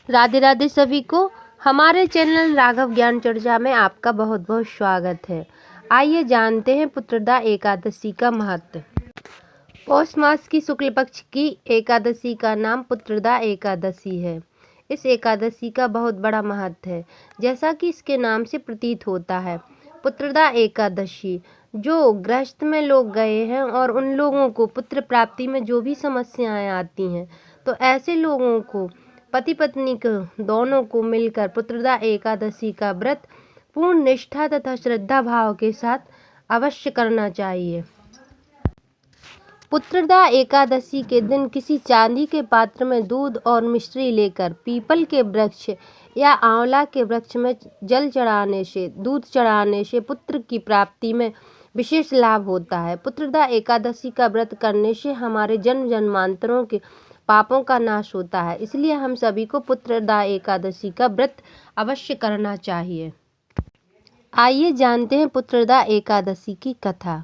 राधे राधे सभी को। हमारे चैनल राघव ज्ञान चर्चा में आपका बहुत बहुत स्वागत है। आइए जानते हैं पुत्रदा एकादशी का महत्व। पौष मास की शुक्ल पक्ष की एकादशी का नाम पुत्रदा एकादशी है। इस एकादशी का बहुत बड़ा महत्व है, जैसा कि इसके नाम से प्रतीत होता है। पुत्रदा एकादशी, जो गृहस्थ में लोग गए हैं और उन लोगों को पुत्र प्राप्ति में जो भी समस्याएं आती हैं, तो ऐसे लोगों को पति पत्नी को दोनों को मिलकर पुत्रदा एकादशी का व्रत पूर्ण निष्ठा तथा श्रद्धा भाव के साथ अवश्य करना चाहिए। पुत्रदा एकादशी के दिन किसी चांदी के पात्र में दूध और मिश्री लेकर पीपल के वृक्ष या आंवला के वृक्ष में जल चढ़ाने से, दूध चढ़ाने से पुत्र की प्राप्ति में विशेष लाभ होता है। पुत्रदा एकादशी का व्रत करने से हमारे जन्म जन्मांतरों के पापों का नाश होता है, इसलिए हम सभी को पुत्रदा एकादशी का व्रत अवश्य करना चाहिए। आइए जानते हैं पुत्रदा एकादशी की कथा।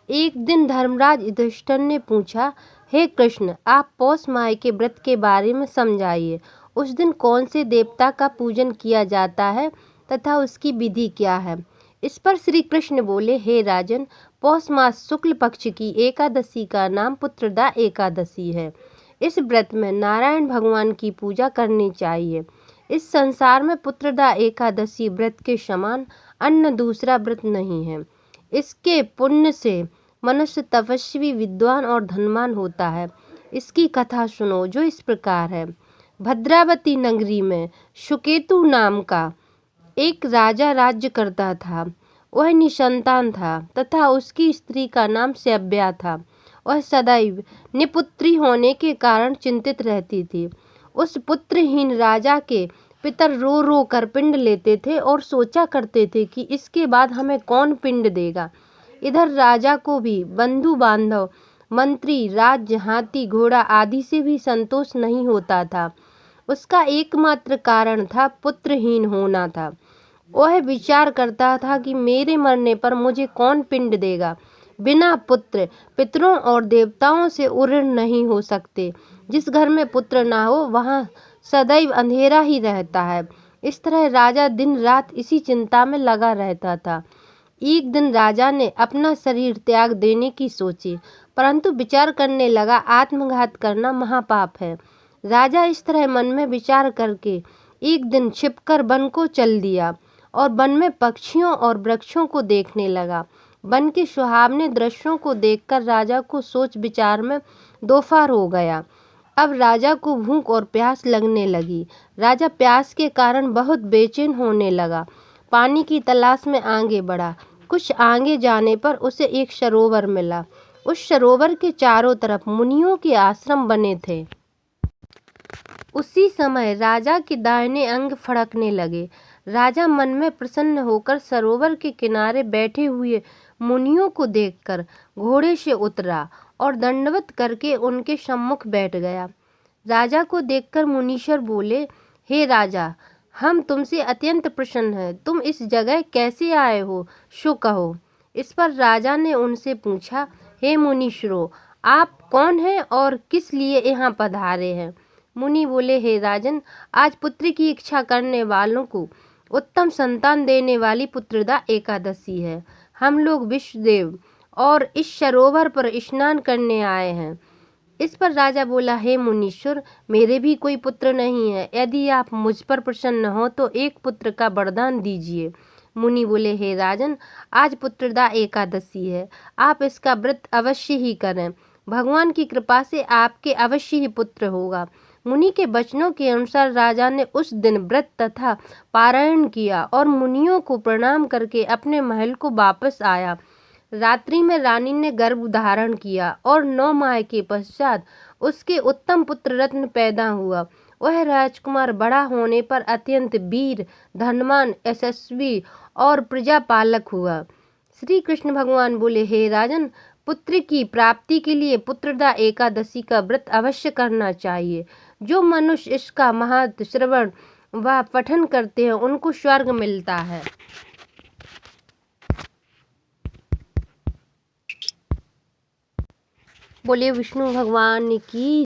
एक दिन धर्मराज युधिष्ठिर ने पूछा, हे कृष्ण, आप पौष माह के व्रत के बारे में समझाइए। उस दिन कौन से देवता का पूजन किया जाता है तथा उसकी विधि क्या है। इस पर श्री कृष्ण बोले, हे राजन, पौष मास शुक्ल पक्ष की एकादशी का नाम पुत्रदा एकादशी है। इस व्रत में नारायण भगवान की पूजा करनी चाहिए। इस संसार में पुत्रदा एकादशी व्रत के समान अन्य दूसरा व्रत नहीं है। इसके पुण्य से मनुष्य तपस्वी, विद्वान और धनवान होता है। इसकी कथा सुनो, जो इस प्रकार है। भद्रावती नगरी में सुकेतु नाम का एक राजा राज्य करता था। वह निसंतान था तथा उसकी स्त्री का नाम सभ्या था। वह सदैव निपुत्री होने के कारण चिंतित रहती थी। उस पुत्रहीन राजा के पितर रो रो कर पिंड लेते थे और सोचा करते थे कि इसके बाद हमें कौन पिंड देगा। इधर राजा को भी बंधु बांधव, मंत्री, राज्य, हाथी, घोड़ा आदि से भी संतोष नहीं होता था। उसका एकमात्र कारण था पुत्रहीन होना था। वह विचार करता था कि मेरे मरने पर मुझे कौन पिंड देगा। बिना पुत्र पितरों और देवताओं से ऋण नहीं हो सकते। जिस घर में पुत्र ना हो वहाँ सदैव अंधेरा ही रहता है। इस तरह राजा दिन रात इसी चिंता में लगा रहता था। एक दिन राजा ने अपना शरीर त्याग देने की सोची, परंतु विचार करने लगा, आत्मघात करना महापाप है। राजा इस तरह मन में विचार करके एक दिन छिपकर वन को चल दिया और वन में पक्षियों और वृक्षों को देखने लगा। वन के सुहावने दृश्यों को देखकर राजा को सोच विचार में दोफार हो गया। अब राजा को भूख और प्यास लगने लगी। राजा प्यास के कारण बहुत बेचैन होने लगा। पानी की तलाश में आगे बढ़ा। कुछ आगे जाने पर उसे एक सरोवर मिला। उस सरोवर के चारों तरफ मुनियों के आश्रम बने थे। उसी समय राजा के दाहिने अंग फड़कने लगे। राजा मन में प्रसन्न होकर सरोवर के किनारे बैठे हुए मुनियों को देखकर घोड़े से उतरा और दंडवत करके उनके सम्मुख बैठ गया। राजा को देखकर मुनीश्वर बोले, हे राजा, हम तुमसे अत्यंत प्रसन्न हैं। तुम इस जगह कैसे आए हो, सो कहो। इस पर राजा ने उनसे पूछा, हे मुनीश्वरों, आप कौन हैं और किस लिए यहाँ पधारे हैं। मुनि बोले, हे राजन, आज पुत्र की इच्छा करने वालों को उत्तम संतान देने वाली पुत्रदा एकादशी है। हम लोग विश्वदेव और इस सरोवर पर स्नान करने आए हैं। इस पर राजा बोला, हे मुनीश्वर, मेरे भी कोई पुत्र नहीं है। यदि आप मुझ पर प्रसन्न हो तो एक पुत्र का वरदान दीजिए। मुनि बोले, हे राजन, आज पुत्रदा एकादशी है। आप इसका व्रत अवश्य ही करें। भगवान की कृपा से आपके अवश्य ही पुत्र होगा। मुनि के वचनों के अनुसार राजा ने उस दिन व्रत तथा पारायण किया और मुनियों को प्रणाम करके अपने महल को वापस आया। रात्रि में रानी ने गर्भ धारण किया और 9 माह के पश्चात उसके उत्तम पुत्र रत्न पैदा हुआ। वह राजकुमार बड़ा होने पर अत्यंत वीर, धनवान, यशस्वी और प्रजापालक हुआ। श्री कृष्ण भगवान बोले, हे राजन, पुत्र की प्राप्ति के लिए पुत्रदा एकादशी का व्रत अवश्य करना चाहिए। जो मनुष्य इसका महत्व श्रवण व पठन करते हैं उनको स्वर्ग मिलता है। बोले विष्णु भगवान की